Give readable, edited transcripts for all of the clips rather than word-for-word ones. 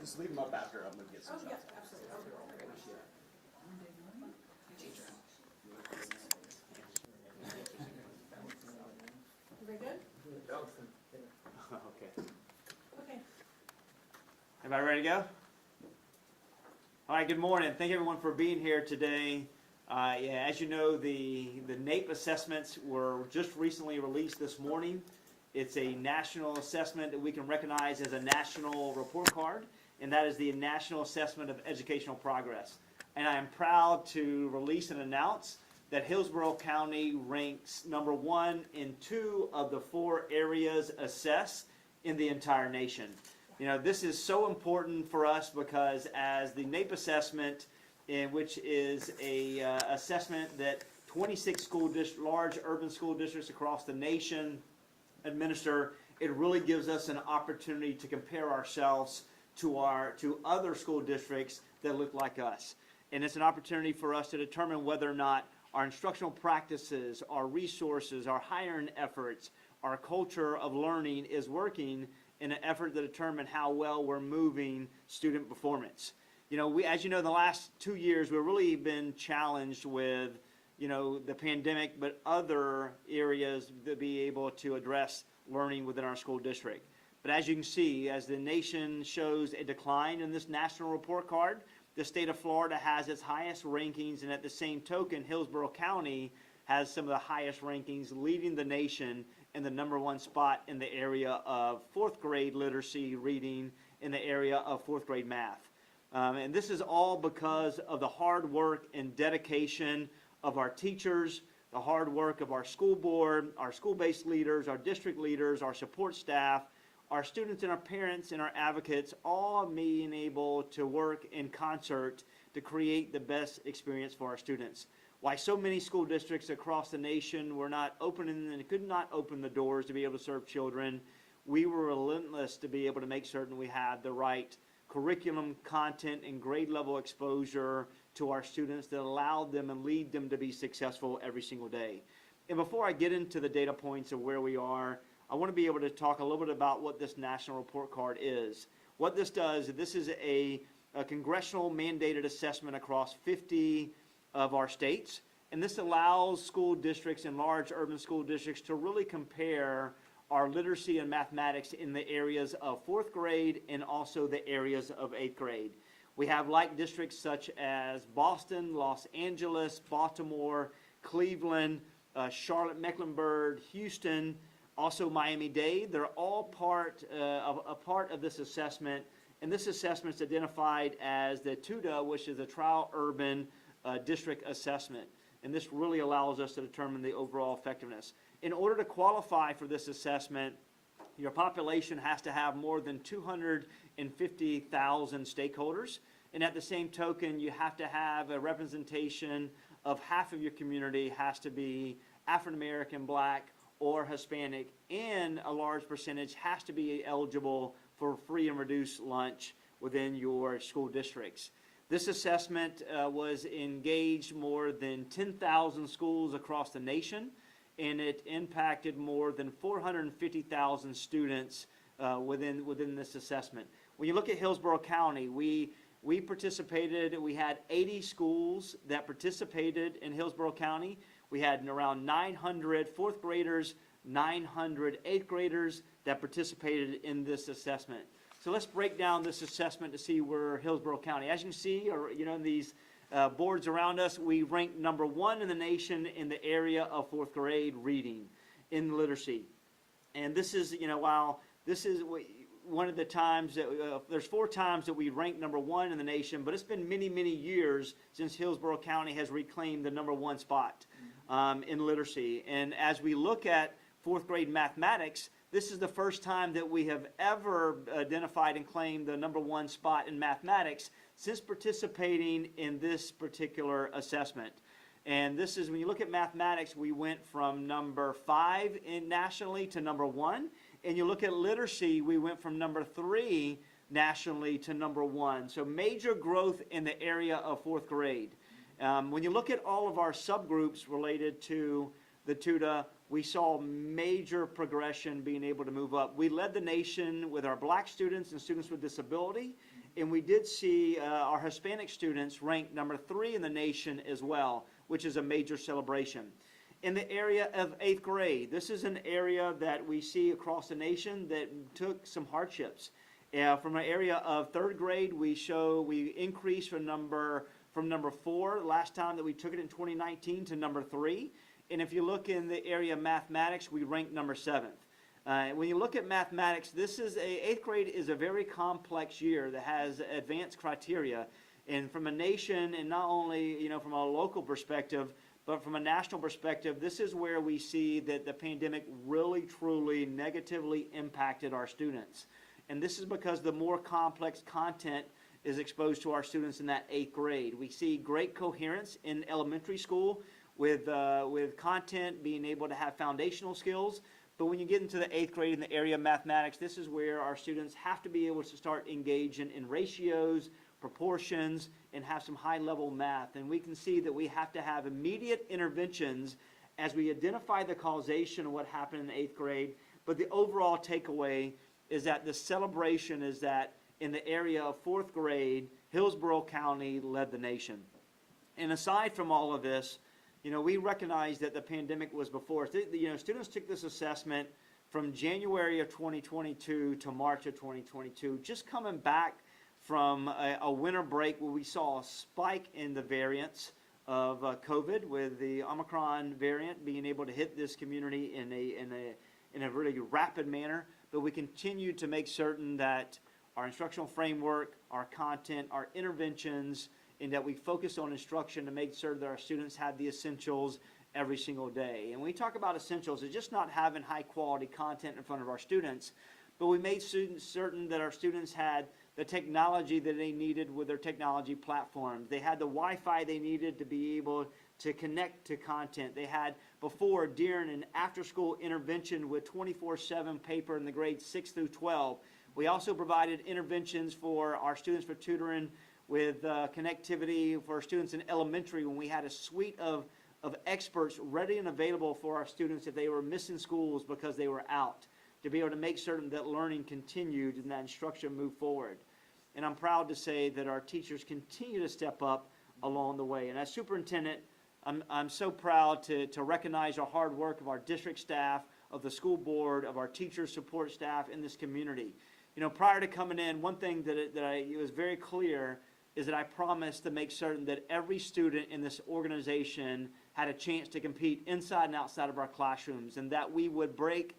Just leave them up after I'm going to get some shots. Very good? Okay. Okay. Everybody ready to go? All right, good morning. Thank everyone for being here today. As you know, the NAEP assessments were just recently released this morning. It's a national assessment that we can recognize as a national report card, and that is the National Assessment of Educational Progress. And I am proud to release and announce that Hillsborough County ranks number 1 in 2 of the 4 areas assessed in the entire nation. You know, this is so important for us because as the NAEP assessment, which is a assessment that 26 large urban school districts across the nation administer, it really gives us an opportunity to compare ourselves to other school districts that look like us. And it's an opportunity for us to determine whether or not our instructional practices, our resources, our hiring efforts, our culture of learning is working in an effort to determine how well we're moving student performance. You know, as you know, the last 2 years, we've really been challenged with, you know, the pandemic, but other areas to be able to address learning within our school district. But as you can see, as the nation shows a decline in this national report card, the state of Florida has its highest rankings, and at the same token, Hillsborough County has some of the highest rankings, leading the nation in the number 1 spot in the area of 4th grade literacy reading, in the area of 4th grade math. And this is all because of the hard work and dedication of our teachers, the hard work of our school board, our school-based leaders, our district leaders, our support staff, our students and our parents and our advocates, all being able to work in concert to create the best experience for our students. Why so many school districts across the nation were not opening and could not open the doors to be able to serve children, we were relentless to be able to make certain we had the right curriculum, content, and grade level exposure to our students that allowed them and lead them to be successful every single day. And before I get into the data points of where we are, I want to be able to talk a little bit about what this national report card is. What this does, this is a congressional mandated assessment across 50 of our states, and this allows school districts and large urban school districts to really compare our literacy and mathematics in the areas of 4th grade and also the areas of 8th grade. We have like districts such as Boston, Los Angeles, Baltimore, Cleveland, Charlotte, Mecklenburg, Houston, also Miami-Dade. They're all a part of this assessment, and this assessment is identified as the TUDA, which is a Trial Urban District Assessment, and this really allows us to determine the overall effectiveness. In order to qualify for this assessment, your population has to have more than 250,000 stakeholders, and at the same token, you have to have a representation of half of your community has to be African American, Black, or Hispanic, and a large percentage has to be eligible for free and reduced lunch within your school districts. This assessment was engaged more than 10,000 schools across the nation, and it impacted more than 450,000 students within this assessment. When you look at Hillsborough County, we participated, we had 80 schools that participated in Hillsborough County. We had around 900 4th graders, 900 8th graders that participated in this assessment. So let's break down this assessment to see where Hillsborough County, as you can see, or in these boards around us, we ranked number 1 in the nation in the area of 4th grade reading in literacy. And this is, while this is one of the times that, there's 4 times that we ranked number 1 in the nation, but it's been many, many years since Hillsborough County has reclaimed the number 1 spot in literacy. And as we look at 4th grade mathematics, this is the first time that we have ever identified and claimed the number 1 spot in mathematics since participating in this particular assessment. And this is, when you look at mathematics, we went from number 5 nationally to number 1. And you look at literacy, we went from number 3 nationally to number 1. So major growth in the area of 4th grade. When you look at all of our subgroups related to the TUDA, we saw major progression being able to move up. We led the nation with our black students and students with disability, and we did see our Hispanic students ranked number 3 in the nation as well, which is a major celebration. In the area of 8th grade, this is an area that we see across the nation that took some hardships. From an area of 3rd grade, we increased from number 4 last time that we took it in 2019 to number 3. And if you look in the area of mathematics, we ranked number 7th. When you look at mathematics, 8th grade is a very complex year that has advanced criteria. And from a nation, and not only from a local perspective, but from a national perspective, this is where we see that the pandemic really, truly negatively impacted our students. And this is because the more complex content is exposed to our students in that 8th grade. We see great coherence in elementary school with content being able to have foundational skills. But when you get into the 8th grade in the area of mathematics, this is where our students have to be able to start engaging in ratios, proportions, and have some high-level math. And we can see that we have to have immediate interventions as we identify the causation of what happened in the 8th grade. But the overall takeaway is that the celebration is that in the area of 4th grade, Hillsborough County led the nation. And aside from all of this, we recognize that the pandemic was before us. Students took this assessment from January of 2022 to March of 2022, just coming back from a winter break where we saw a spike in the variants of COVID, with the Omicron variant being able to hit this community in a really rapid manner. But we continue to make certain that our instructional framework, our content, our interventions, and that we focus on instruction to make sure that our students have the essentials every single day. And when we talk about essentials, it's just not having high quality content in front of our students, but we made certain that our students had the technology that they needed with their technology platforms. They had the Wi-Fi they needed to be able to connect to content. They had before, during, and after school intervention with 24/7 paper in the grades 6 through 12. We also provided interventions for our students for tutoring with connectivity for students in elementary, when we had a suite of experts ready and available for our students if they were missing schools because they were out, to be able to make certain that learning continued and that instruction moved forward. And I'm proud to say that our teachers continue to step up along the way. And as superintendent, I'm so proud to recognize our hard work of our district staff, of the school board, of our teacher support staff in this community. Prior to coming in, one thing that it was very clear is that I promised to make certain that every student in this organization had a chance to compete inside and outside of our classrooms, and that we would make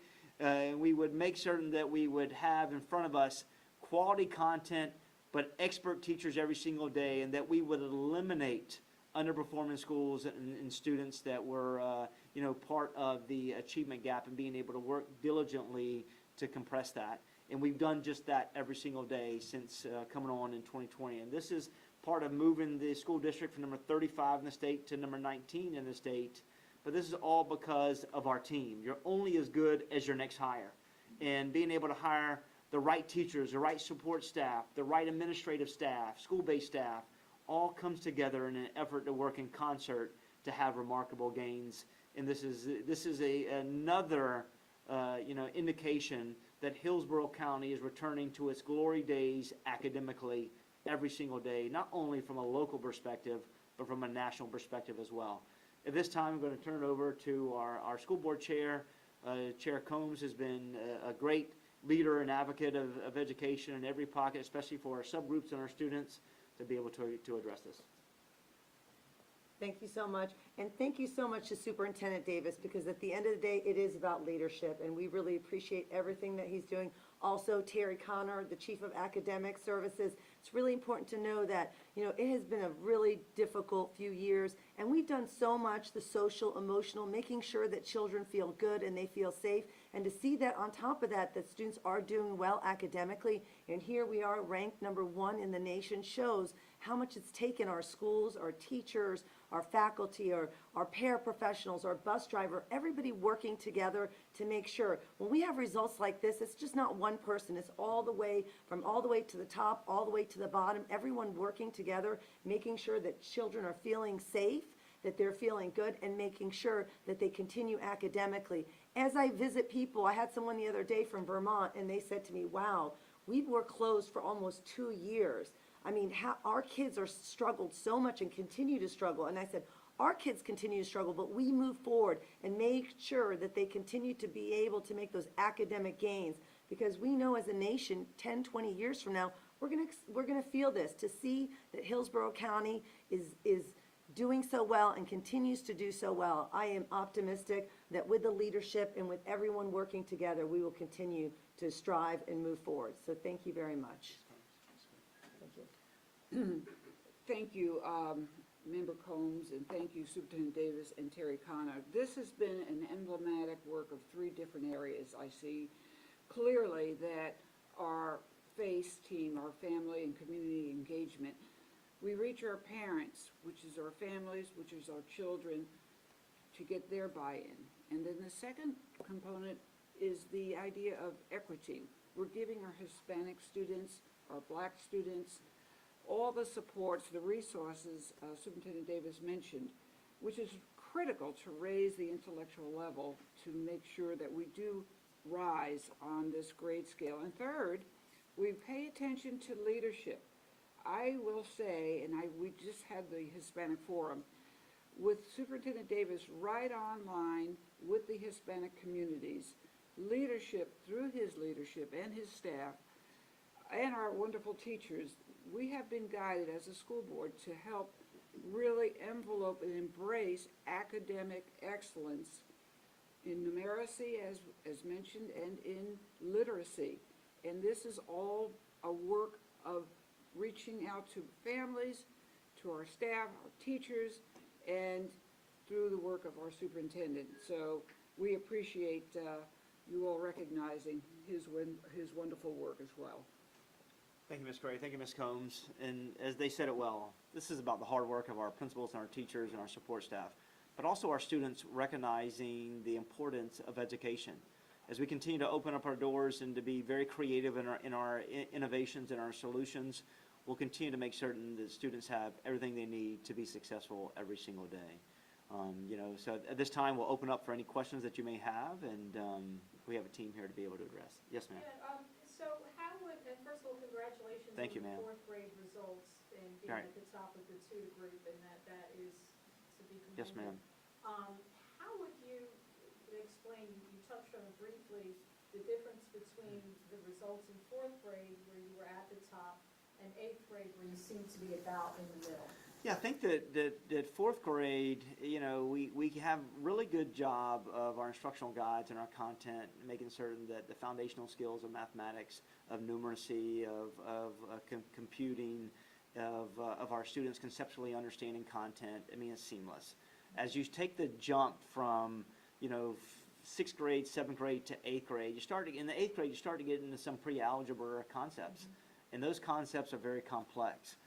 certain that we would have in front of us quality content, but expert teachers every single day, and that we would eliminate underperforming schools and students that were part of the achievement gap, and being able to work diligently to compress that. And we've done just that every single day since coming on in 2020. And this is part of moving the school district from number 35 in the state to number 19 in the state. But this is all because of our team. You're only as good as your next hire. And being able to hire the right teachers, the right support staff, the right administrative staff, school-based staff, all comes together in an effort to work in concert to have remarkable gains. And this is another indication that Hillsborough County is returning to its glory days academically every single day, not only from a local perspective, but from a national perspective as well. At this time, I'm going to turn it over to our school board chair. Chair Combs has been a great leader and advocate of education in every pocket, especially for our subgroups and our students, to be able to address this. Thank you so much. And thank you so much to Superintendent Davis, because at the end of the day, it is about leadership, and we really appreciate everything that he's doing. Also, Terry Connor, the Chief of Academic Services. It's really important to know that, it has been a really difficult few years, and we've done so much, the social, emotional, making sure that children feel good and they feel safe. And to see that on top of that, that students are doing well academically, and here we are ranked number 1 in the nation, shows how much it's taken our schools, our teachers, our faculty, our paraprofessionals, our bus driver, everybody working together to make sure when we have results like this, it's just not one person, it's all the way to the top, all the way to the bottom, everyone working together, making sure that children are feeling safe, that they're feeling good and making sure that they continue academically. As I visit people, I had someone the other day from Vermont, and they said to me, wow, we were closed for almost 2 years. I mean, our kids are struggled so much and continue to struggle. And I said, our kids continue to struggle, but we move forward and make sure that they continue to be able to make those academic gains, because we know as a nation, 10, 20 years from now, we're gonna feel this. To see that Hillsborough County is doing so well and continues to do so well, I am optimistic that with the leadership and with everyone working together, we will continue to strive and move forward. So thank you very much. Thank you. Thank you, Member Combs, and thank you, Superintendent Davis and Terry Connor. This has been an emblematic work of 3 different areas. I see clearly that our FACE team, our family and community engagement, we reach our parents, which is our families, which is our children, to get their buy-in. And then the second component is the idea of equity. We're giving our Hispanic students, our Black students, all the supports, the resources Superintendent Davis mentioned, which is critical to raise the intellectual level to make sure that we do rise on this grade scale. And third, we pay attention to leadership. I will say, and we just had the Hispanic Forum, with Superintendent Davis right online with the Hispanic communities, leadership, through his leadership and his staff, and our wonderful teachers, we have been guided as a school board to help really envelope and embrace academic excellence in numeracy, as mentioned, and in literacy. And this is all a work of reaching out to families, to our staff, our teachers, and through the work of our superintendent. So we appreciate you all recognizing his wonderful work as well. Thank you, Ms. Gray. Thank you, Ms. Combs. And as they said it well, this is about the hard work of our principals and our teachers and our support staff, but also our students recognizing the importance of education. As we continue to open up our doors and to be very creative in our innovations and our solutions, we'll continue to make certain that students have everything they need to be successful every single day. So at this time, we'll open up for any questions that you may have, and we have a team here to be able to address. Yes, ma'am. Yeah, so how would, and first of all, congratulations Thank you, on ma'am. the 4th grade results and being All right. at the top of the tutor group, and that is to be commended. Yes, ma'am. How would you explain, you touched on it briefly, the difference between the results in 4th grade where you were at the top and 8th grade where you seem to be about in the middle? Yeah, I think that 4th grade, we have really good job of our instructional guides and our content, making certain that the foundational skills of mathematics, of numeracy, of computing, of our students conceptually understanding content, it's seamless. As you take the jump from, 6th grade, 7th grade to 8th grade, in the 8th grade, you start to get into some pre-algebra concepts, and those concepts are very complex.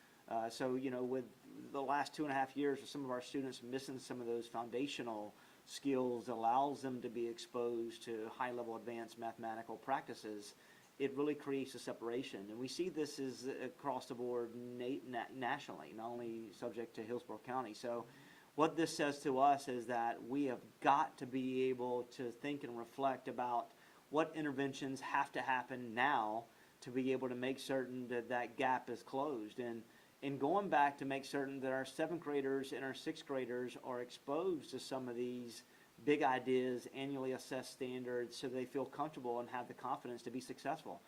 With the last 2.5 years of some of our students missing some of those foundational skills allows them to be exposed to high-level advanced mathematical practices. It really creates a separation. And we see this is across the board nationally, not only subject to Hillsborough County. So what this says to us is that we have got to be able to think and reflect about what interventions have to happen now to be able to make certain that that gap is closed. And going back to make certain that our 7th graders and our 6th graders are exposed to some of these big ideas, annually assessed standards, so they feel comfortable and have the confidence to be successful.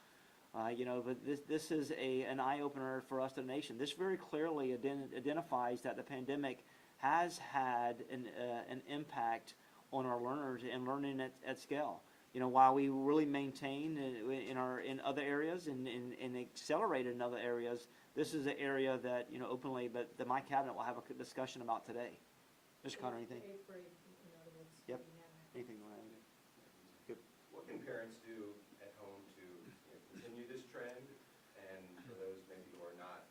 But this is an eye-opener for us, the nation. This very clearly identifies that the pandemic has had an impact on our learners and learning at scale. While we really maintain in other areas and accelerated in other areas, this is an area that, openly, but that my cabinet will have a discussion about today. Mr. Connor, anything? 8th grade, in other words. Yep. Yeah. Anything you want to add? Good. What can parents do at home to continue this trend, and for those maybe who are not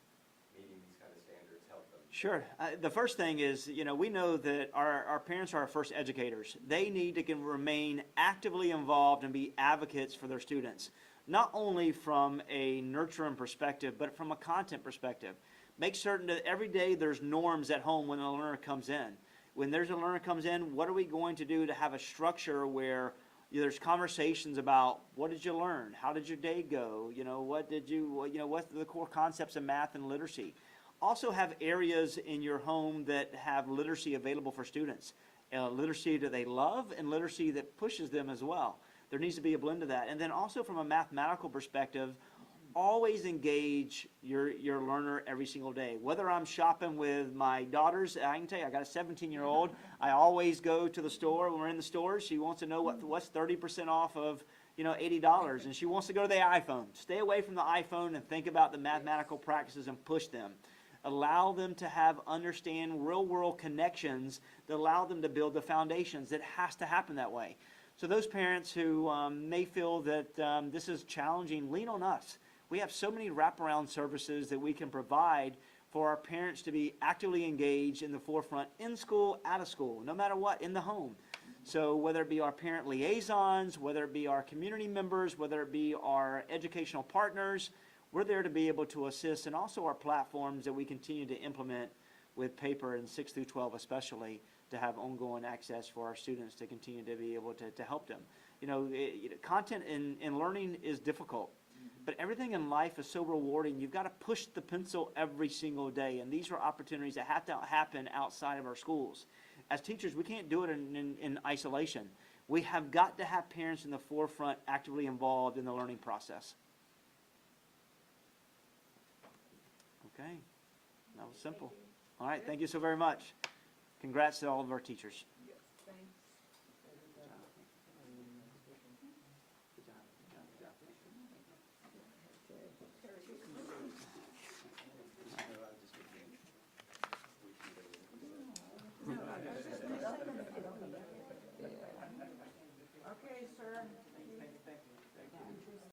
meeting these kind of standards, help them? Sure. The first thing is, we know that our parents are our first educators. They need to remain actively involved and be advocates for their students, not only from a nurturing perspective, but from a content perspective. Make certain that every day there's norms at home when a learner comes in. When there's a learner comes in, what are we going to do to have a structure where there's conversations about what did you learn? How did your day go? What's the core concepts of math and literacy? Also have areas in your home that have literacy available for students. Literacy that they love and literacy that pushes them as well. There needs to be a blend of that. And then also from a mathematical perspective, always engage your learner every single day. Whether I'm shopping with my daughters, I can tell you, I got a 17-year-old. I always go to the store. When we're in the store, she wants to know what's 30% off of $80, and she wants to go to the iPhone. Stay away from the iPhone and think about the mathematical practices and push them. Allow them to understand real-world connections that allow them to build the foundations. It has to happen that way. So those parents who may feel that this is challenging, lean on us. We have so many wraparound services that we can provide for our parents to be actively engaged in the forefront, in school, out of school, no matter what, in the home. So whether it be our parent liaisons, whether it be our community members, whether it be our educational partners, we're there to be able to assist, and also our platforms that we continue to implement with paper in 6 through 12 especially, to have ongoing access for our students to continue to be able to help them. Content in learning is difficult, but everything in life is so rewarding. You've got to push the pencil every single day, and these are opportunities that have to happen outside of our schools. As teachers, we can't do it in isolation. We have got to have parents in the forefront actively involved in the learning process. Okay, that was simple. All right, thank you so very much. Congrats to all of our teachers.